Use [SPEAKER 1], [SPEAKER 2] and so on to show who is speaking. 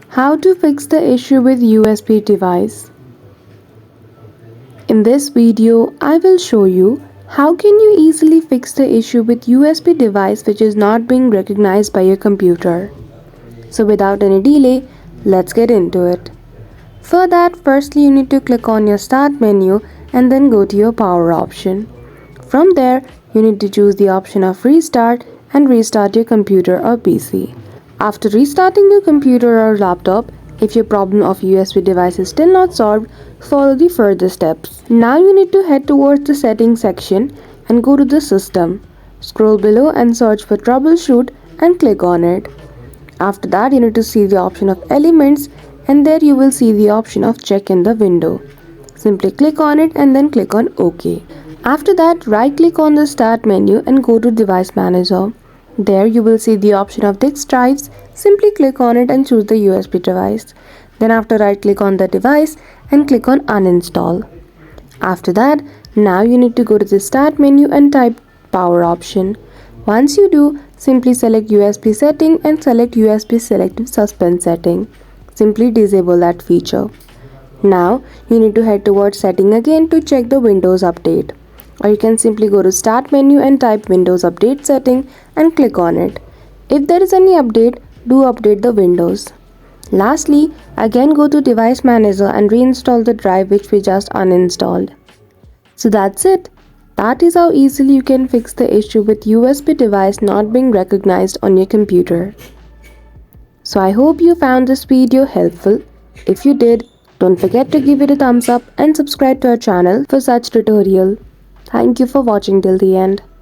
[SPEAKER 1] How to fix the issue with USB device. In this video, I will show you how can you easily fix the issue with USB device which is not being recognized by your computer. So without any delay, let's get into it. For that, firstly you need to click on your start menu and then go to your power option. From there, you need to choose the option of restart and restart your computer or PC. After restarting your computer or laptop, if your problem of USB device is still not solved, follow the further steps. Now you need to head towards the settings section and go to the system. Scroll below and search for troubleshoot and click on it. After that, you need to see the option of elements and there you will see the option of check in the window. Simply click on it and then click on OK. After that, right click on the start menu and go to device manager. There you will see the option of disk drives. Simply click on it and choose the USB device. Then after right click on the device and click on uninstall. After that, now you need to go to the start menu and type power option. Once you do, simply select USB setting and select USB selective suspend setting. Simply disable that feature. Now you need to head towards setting again to check the Windows update. Or you can simply go to start menu and type Windows update setting and click on it. If there is any update, do update the Windows. Lastly, again go to device manager and reinstall the drive which we just uninstalled. So that's it. That is how easily you can fix the issue with USB device not being recognized on your computer. So I hope you found this video helpful. If you did, don't forget to give it a thumbs up and subscribe to our channel for such tutorial. Thank you for watching till the end.